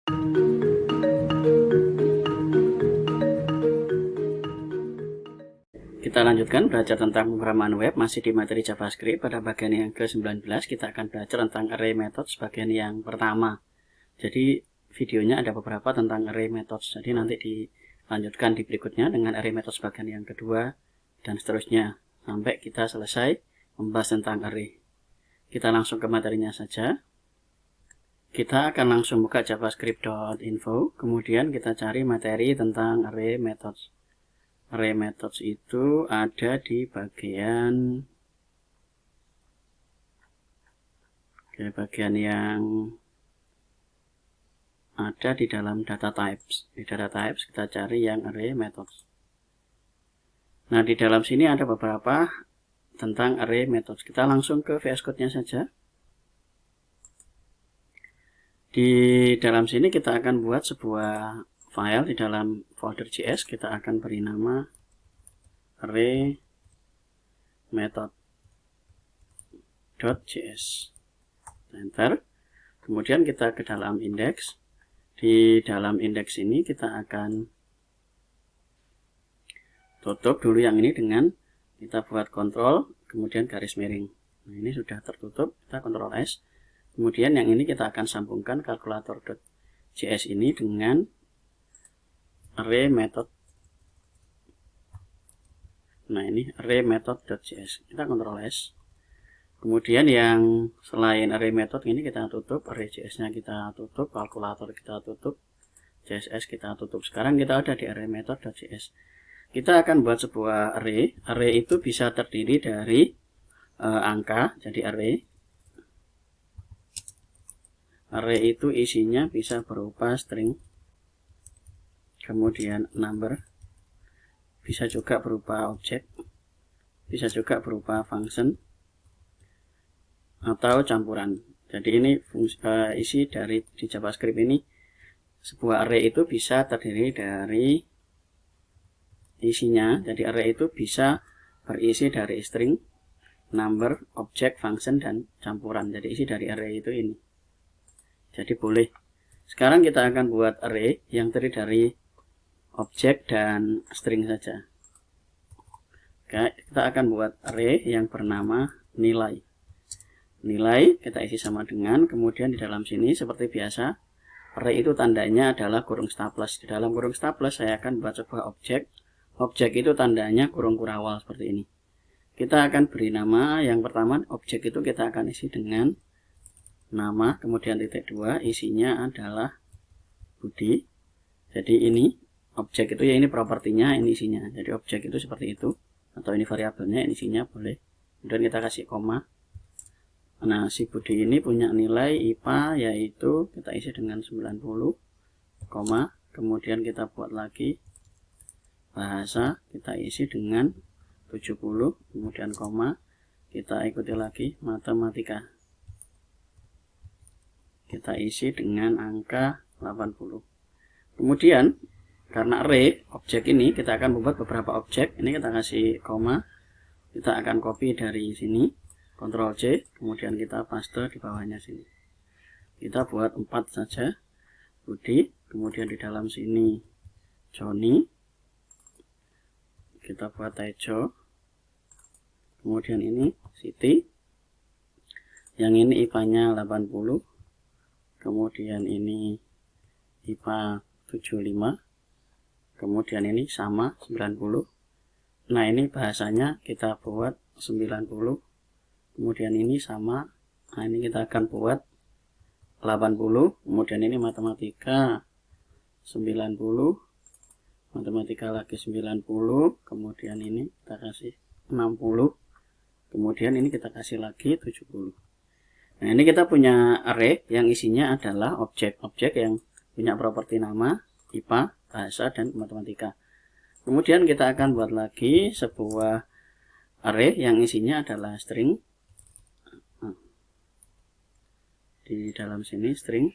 Kita lanjutkan belajar tentang pemrograman web, masih di materi JavaScript. Pada bagian yang ke-19 kita akan belajar tentang array methods bagian yang pertama. Jadi videonya ada beberapa tentang array methods, jadi nanti dilanjutkan di berikutnya dengan array methods bagian yang kedua dan seterusnya sampai kita selesai membahas tentang array. Kita langsung ke materinya saja. Kita akan langsung buka javascript.info, kemudian kita cari materi tentang array methods. Array methods itu ada di bagian yang ada di dalam data types. Di data types kita cari yang array methods. Nah, di dalam sini ada beberapa tentang array methods. Kita langsung ke VS Code-nya saja. Di dalam sini kita akan buat sebuah file di dalam folder JS. Kita akan beri nama array method.js. Enter. Kemudian kita ke dalam index. Di dalam indeks ini kita akan tutup dulu yang ini dengan kita buat kontrol kemudian garis miring. Nah, ini sudah tertutup, kita kontrol S. Kemudian yang ini kita akan sambungkan calculator.js ini dengan array method. Nah, ini array method.js. Kita kontrol S. Kemudian yang selain array method ini kita tutup, array JS-nya kita tutup, kalkulator kita tutup, CSS kita tutup. Sekarang kita ada di array method.js. Kita akan buat sebuah array. Array itu bisa terdiri dari angka, jadi array. Array itu isinya bisa berupa string, kemudian number, bisa juga berupa objek, bisa juga berupa function, atau campuran. Jadi ini isi dari di JavaScript ini, sebuah array itu bisa terdiri dari isinya. Jadi array itu bisa berisi dari string, number, objek, function, dan campuran. Jadi isi dari array itu ini. Jadi boleh. Sekarang kita akan buat array yang terdiri dari objek dan string saja. Oke, kita akan buat array yang bernama nilai. Nilai kita isi sama dengan, kemudian di dalam sini seperti biasa, array itu tandanya adalah kurung staples. Di dalam kurung staples saya akan buat sebuah objek. Objek itu tandanya kurung kurawal seperti ini. Kita akan beri nama yang pertama, objek itu kita akan isi dengan nama, kemudian titik 2, isinya adalah Budi. Jadi ini objek itu ya, ini propertinya, ini isinya. Jadi objek itu seperti itu, atau ini variabelnya, ini isinya boleh. Kemudian kita kasih koma. Nah, si Budi ini punya nilai IPA yaitu kita isi dengan 90, koma. Kemudian kita buat lagi bahasa, kita isi dengan 70, kemudian koma. Kita ikuti lagi matematika, kita isi dengan angka 80. Kemudian karena array objek ini kita akan membuat beberapa objek. Ini kita kasih koma, kita akan copy dari sini, Ctrl C, kemudian kita paste di bawahnya sini. Kita buat 4 saja, Budi, kemudian di dalam sini Joni, kita buat Tejo, kemudian ini Siti, yang ini IPA-nya 80, kemudian ini IPA 75, kemudian ini sama 90. Nah, ini bahasanya kita buat 90, kemudian ini sama. Nah, ini kita akan buat 80, kemudian ini matematika 90, matematika lagi 90, kemudian ini kita kasih 60, kemudian ini kita kasih lagi 70. Nah, ini kita punya array yang isinya adalah objek-objek yang punya properti nama, IPA, bahasa, dan matematika. Kemudian kita akan buat lagi sebuah array yang isinya adalah string. Di dalam sini string,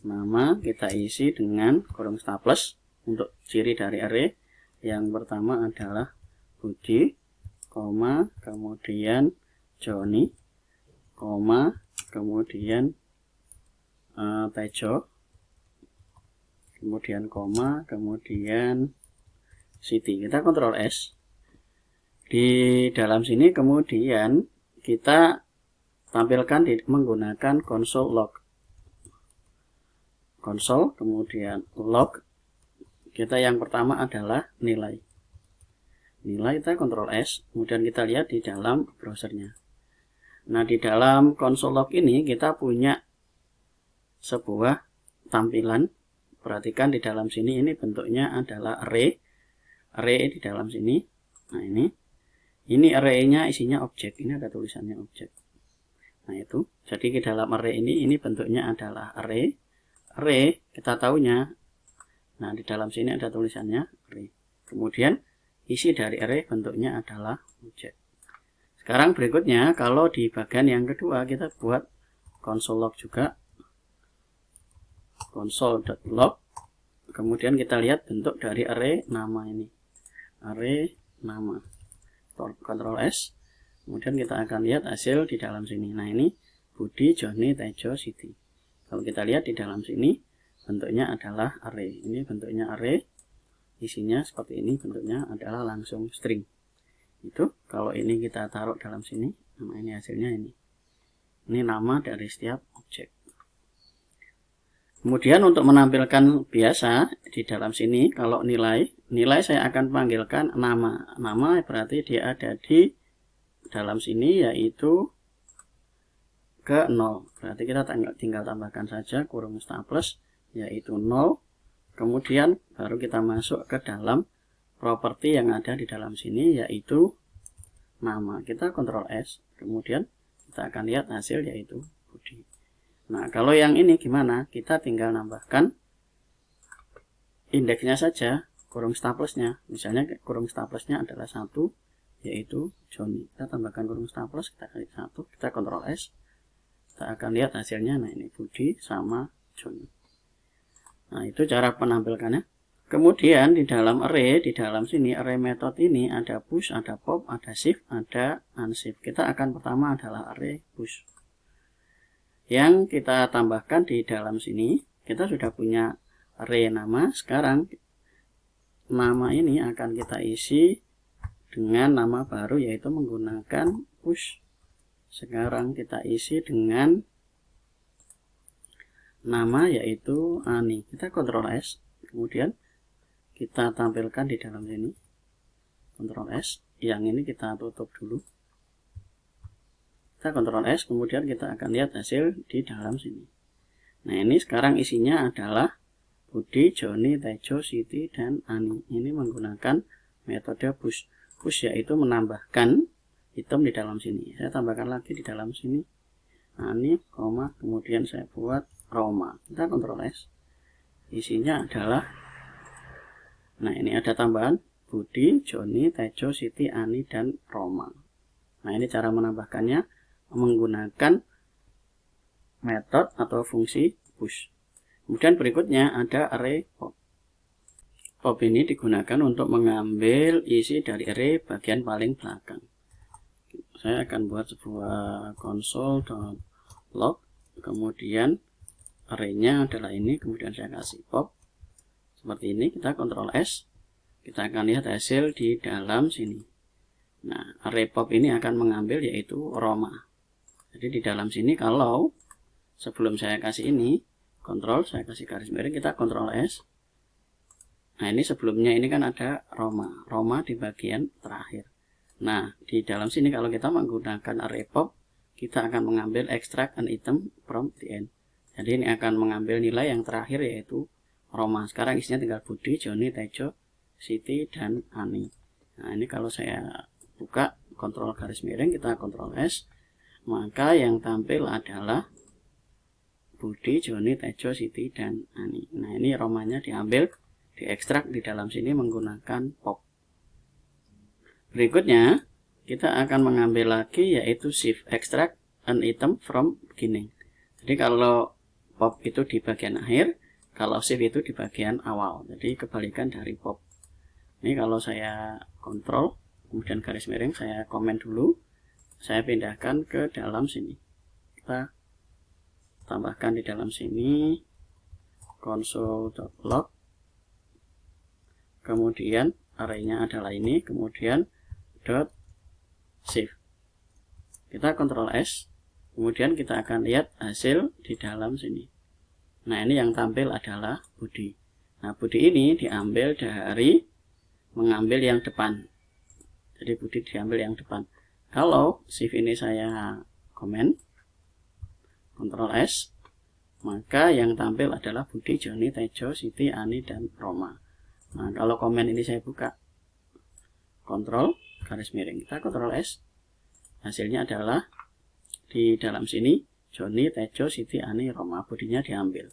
nama kita isi dengan kurung staples. Untuk ciri dari array yang pertama adalah Budi, koma, kemudian Joni, koma, kemudian Tejo, kemudian koma, kemudian city. Kita Ctrl S. Di dalam sini kemudian kita tampilkan menggunakan console log. Console, kemudian log. Kita yang pertama adalah nilai. Nilai kita Ctrl S, kemudian kita lihat di dalam browsernya. Nah, di dalam console log ini kita punya sebuah tampilan. Perhatikan di dalam sini ini bentuknya adalah array. Array di dalam sini. Nah, ini array-nya isinya objek. Ini ada tulisannya objek. Nah, itu. Jadi di dalam array ini bentuknya adalah array. Array kita tahunya. Nah, di dalam sini ada tulisannya array. Kemudian isi dari array bentuknya adalah objek. Sekarang berikutnya, kalau di bagian yang kedua kita buat console log juga. Console.log. Kemudian kita lihat bentuk dari array nama ini. Array nama. Ctrl S. Kemudian kita akan lihat hasil di dalam sini. Nah, ini Budi, Joni, Tejo, Siti. Kalau kita lihat di dalam sini bentuknya adalah array. Ini bentuknya array. Isinya seperti ini, bentuknya adalah langsung string. Itu kalau ini kita taruh dalam sini, nah ini hasilnya ini. Ini nama dari setiap objek. Kemudian untuk menampilkan biasa di dalam sini, kalau nilai saya akan panggilkan nama. Nama berarti dia ada di dalam sini, yaitu ke 0. Berarti kita tinggal tambahkan saja kurung staples, yaitu 0. Kemudian baru kita masuk ke dalam properti yang ada di dalam sini, yaitu nama. Kita Ctrl S, kemudian kita akan lihat hasil, yaitu Budi. Nah, kalau yang ini gimana? Kita tinggal nambahkan indeksnya saja, kurung staplesnya. Misalnya kurung staplesnya adalah 1, yaitu Joni. Kita tambahkan kurung staples, kita klik 1, kita Ctrl S. Kita akan lihat hasilnya. Nah, ini Budi sama Joni. Nah, itu cara penampilkannya. Kemudian di dalam array, di dalam sini array method ini ada push, ada pop, ada shift, ada unshift. Kita akan pertama adalah array push. Yang kita tambahkan di dalam sini, kita sudah punya array nama. Sekarang nama ini akan kita isi dengan nama baru, yaitu menggunakan push. Sekarang kita isi dengan nama, yaitu Ani. Kita Ctrl S, kemudian kita tampilkan di dalam sini. Ctrl S, yang ini kita tutup dulu. Kita Ctrl S, kemudian kita akan lihat hasil di dalam sini. Nah, ini sekarang isinya adalah Budi, Joni, Tejo, Siti, dan Ani. Ini menggunakan metode push. Push yaitu menambahkan item di dalam sini. Saya tambahkan lagi di dalam sini. Ani, koma, kemudian saya buat Roma. Kita Ctrl S. Isinya adalah, nah ini ada tambahan Budi, Joni, Tejo, Siti, Ani, dan Roma. Nah, ini cara menambahkannya menggunakan metode atau fungsi push. Kemudian berikutnya ada array pop. Pop ini digunakan untuk mengambil isi dari array bagian paling belakang. Saya akan buat sebuah console.log, kemudian arraynya adalah ini, kemudian saya kasih pop seperti ini. Kita Ctrl S, kita akan lihat hasil di dalam sini. Nah, array pop ini akan mengambil yaitu Roma. Jadi di dalam sini, kalau sebelum saya kasih ini kontrol, saya kasih garis miring, kita Ctrl S. Nah, ini sebelumnya ini kan ada Roma. Roma di bagian terakhir. Nah, di dalam sini kalau kita menggunakan array pop, kita akan mengambil extract an item from the end. Jadi ini akan mengambil nilai yang terakhir, yaitu Roma. Sekarang isinya tinggal Budi, Joni, Tejo, Siti, dan Ani. Nah, ini kalau saya buka kontrol garis miring, kita Ctrl S, maka yang tampil adalah Budi, Joni, Tejo, Siti, dan Ani. Nah, ini Romanya diambil, diekstrak di dalam sini menggunakan pop. Berikutnya kita akan mengambil lagi, yaitu shift, extract an item from beginning. Jadi kalau pop itu di bagian akhir, kalau shift itu di bagian awal. Jadi kebalikan dari pop. Ini kalau saya kontrol, kemudian garis miring, saya komen dulu, saya pindahkan ke dalam sini. Kita tambahkan di dalam sini console.log, kemudian arraynya adalah ini, kemudian .save. Kita Ctrl S, kemudian kita akan lihat hasil di dalam sini. Nah, ini yang tampil adalah body. Nah, body ini diambil dari mengambil yang depan. Jadi body diambil yang depan. Kalau shift ini saya komen, Ctrl S, maka yang tampil adalah Budi, Joni, Tejo, Siti, Ani, dan Roma. Nah, kalau komen ini saya buka, Ctrl garis miring, kita Ctrl S, hasilnya adalah di dalam sini Joni, Tejo, Siti, Ani, Roma, Budinya diambil.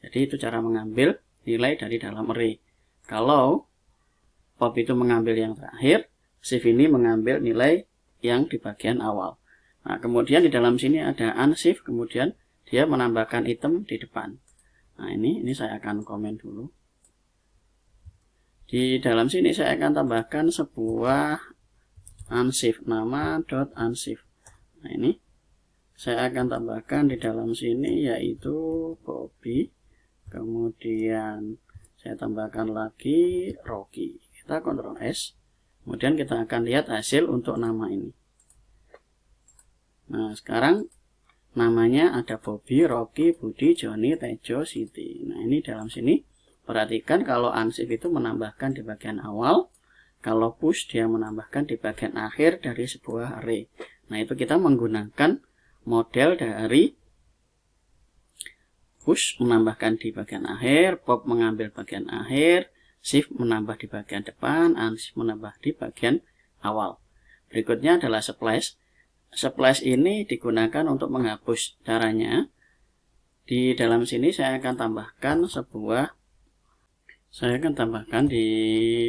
Jadi itu cara mengambil nilai dari dalam array. Kalau pop itu mengambil yang terakhir, shift ini mengambil nilai yang di bagian awal. Nah, kemudian di dalam sini ada unshift, kemudian dia menambahkan item di depan. Nah, ini saya akan komen dulu. Di dalam sini saya akan tambahkan sebuah unshift, nama .unshift. Nah, ini saya akan tambahkan di dalam sini yaitu Bobby, kemudian saya tambahkan lagi Rocky. Kita Ctrl S, kemudian kita akan lihat hasil untuk nama ini. Nah, sekarang namanya ada Bobby, Rocky, Budi, Joni, Tejo, Siti. Nah, ini dalam sini perhatikan kalau unshift itu menambahkan di bagian awal, kalau push dia menambahkan di bagian akhir dari sebuah array. Nah, itu kita menggunakan model dari push menambahkan di bagian akhir, pop mengambil bagian akhir, shift menambah di bagian depan, unshift menambah di bagian awal. Berikutnya adalah splash. Splash ini digunakan untuk menghapus. Caranya di dalam sini saya akan tambahkan di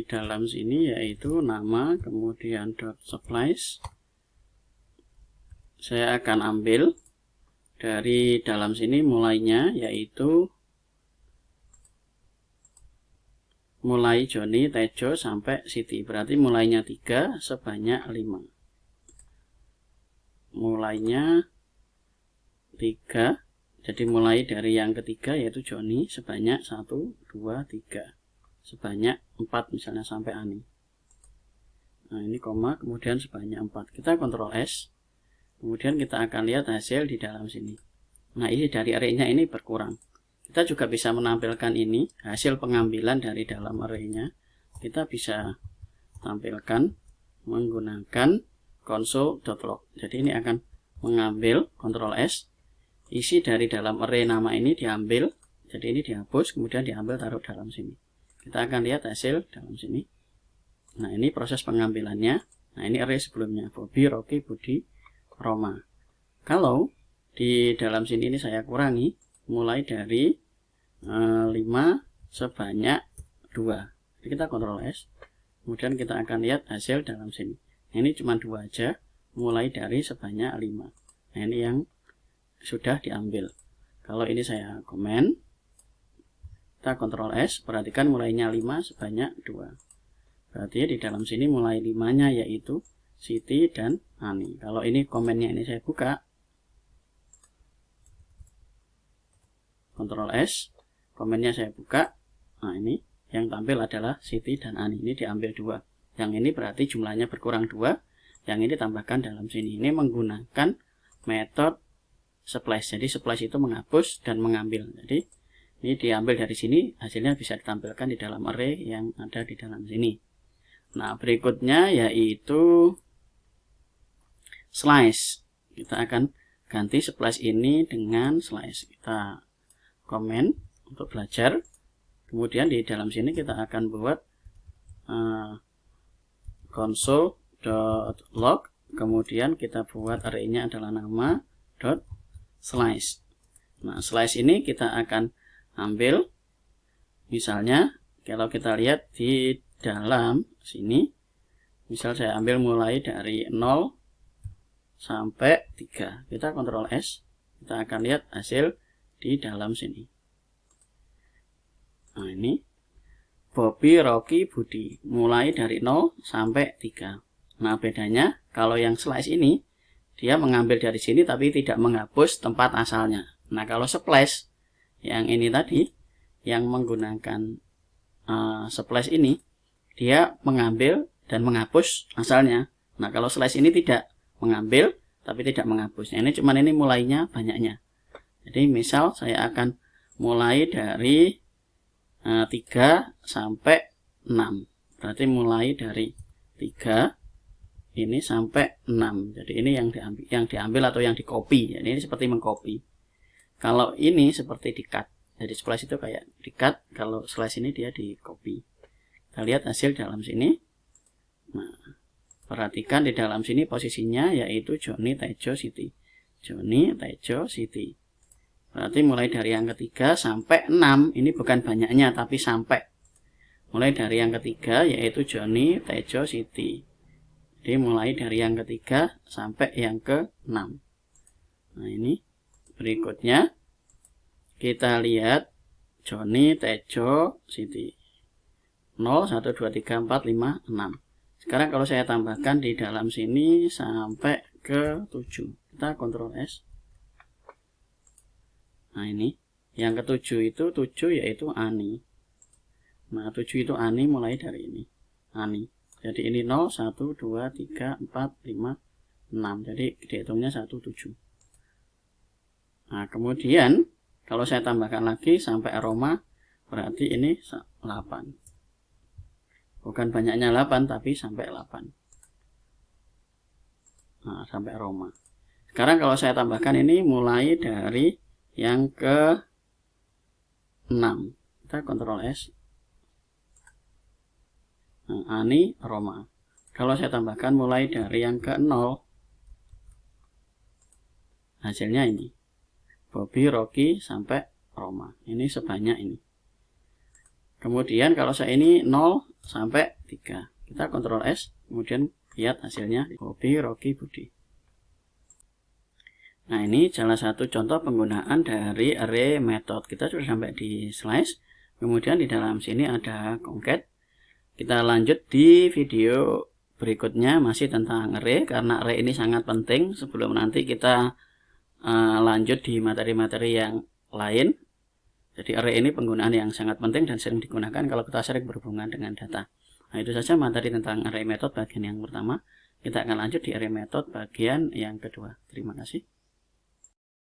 dalam sini yaitu nama, kemudian .splash. Saya akan ambil dari dalam sini mulainya yaitu mulai Joni, Tejo sampai Siti. Berarti mulainya 3 sebanyak 5. Mulainya 3, jadi mulai dari yang ketiga yaitu Joni sebanyak 1, 2, 3, sebanyak 4 misalnya sampai Ani. Nah, ini koma, kemudian sebanyak 4. Kita Ctrl S, kemudian kita akan lihat hasil di dalam sini. Nah, ini dari arraynya ini berkurang. Kita juga bisa menampilkan ini hasil pengambilan dari dalam arraynya. Kita bisa tampilkan menggunakan console.log. Jadi ini akan mengambil Ctrl S, isi dari dalam array nama ini diambil, jadi ini dihapus, kemudian diambil taruh dalam sini. Kita akan lihat hasil dalam sini. Nah, ini proses pengambilannya. Nah, ini array sebelumnya, Bobby, Rocky, Budi, Roma. Kalau di dalam sini ini saya kurangi, mulai dari 5 sebanyak 2. Jadi kita Ctrl S, kemudian kita akan lihat hasil dalam sini. Ini cuma 2 aja, mulai dari sebanyak 5. Nah, ini yang sudah diambil. Kalau ini saya komen, kita Ctrl S, perhatikan mulainya 5 sebanyak 2. Berarti di dalam sini mulai 5-nya yaitu Siti dan Ani. Kalau ini komennya ini saya buka, Ctrl S, komennya saya buka. Nah, ini yang tampil adalah Siti dan Ani. Ini diambil 2. Yang ini berarti jumlahnya berkurang 2. Yang ini tambahkan dalam sini. Ini menggunakan metode splash. Jadi splash itu menghapus dan mengambil. Jadi ini diambil dari sini, hasilnya bisa ditampilkan di dalam array yang ada di dalam sini. Nah, berikutnya yaitu slice. Kita akan ganti splash ini dengan slice. Kita komen untuk belajar. Kemudian di dalam sini kita akan buat console.log, kemudian kita buat arraynya adalah nama .slice. Nah, slice ini kita akan ambil, misalnya kalau kita lihat di dalam sini, misal saya ambil mulai dari 0 sampai 3. Kita Ctrl S, kita akan lihat hasil di dalam sini. Nah, ini Bobby, Rocky, Budi, mulai dari 0 sampai 3. Nah, bedanya kalau yang slice ini dia mengambil dari sini tapi tidak menghapus tempat asalnya. Nah, kalau splash yang ini tadi yang menggunakan splash ini, dia mengambil dan menghapus asalnya. Nah, kalau slash ini tidak mengambil tapi tidak menghapus. Nah, ini mulainya banyaknya. Jadi misal saya akan mulai dari 3 sampai 6. Berarti mulai dari 3 ini sampai 6. Jadi ini yang diambil atau yang di-copy. Jadi ini seperti mengcopy. Kalau ini seperti di-cut. Jadi splash itu kayak di-cut, kalau slash ini dia di-copy. Kita lihat hasil dalam sini. Nah, perhatikan di dalam sini posisinya yaitu Johnny, Tejo, Siti. Johnny, Tejo, Siti. Berarti mulai dari yang ketiga sampai 6. Ini bukan banyaknya tapi sampai. Mulai dari yang ketiga yaitu Johnny, Tejo, Siti. Jadi mulai dari yang ketiga sampai yang ke-6. Nah, ini berikutnya kita lihat Johnny, Tejo, Siti. 0, 1, 2, 3, 4, 5, 6. Sekarang kalau saya tambahkan di dalam sini sampai ke 7. Kita Ctrl S. Nah, ini yang ke-7 itu 7 yaitu Ani. Nah, 7 itu Ani mulai dari ini. Ani. Jadi ini 0, 1, 2, 3, 4, 5, 6. Jadi dihitungnya 1, 7. Nah, kemudian kalau saya tambahkan lagi sampai aroma, berarti ini 8. Bukan banyaknya 8, tapi sampai 8. Nah, sampai aroma. Sekarang kalau saya tambahkan ini mulai dari yang ke 6. Kita Ctrl S. Nah, Ani, aroma. Kalau saya tambahkan mulai dari yang ke 0, hasilnya ini. Bobby, Rocky, sampai Roma. Ini sebanyak ini. Kemudian kalau saya ini 0 sampai 3. Kita Ctrl S. Kemudian lihat hasilnya. Bobby, Rocky, Budi. Nah, ini salah satu contoh penggunaan dari array method. Kita sudah sampai di slice. Kemudian di dalam sini ada concat. Kita lanjut di video berikutnya masih tentang array. Karena array ini sangat penting sebelum nanti kita lanjut di materi-materi yang lain. Jadi array ini penggunaan yang sangat penting dan sering digunakan kalau kita sering berhubungan dengan data. Nah, itu saja materi tentang array method bagian yang pertama. Kita akan lanjut di array method bagian yang kedua. Terima kasih.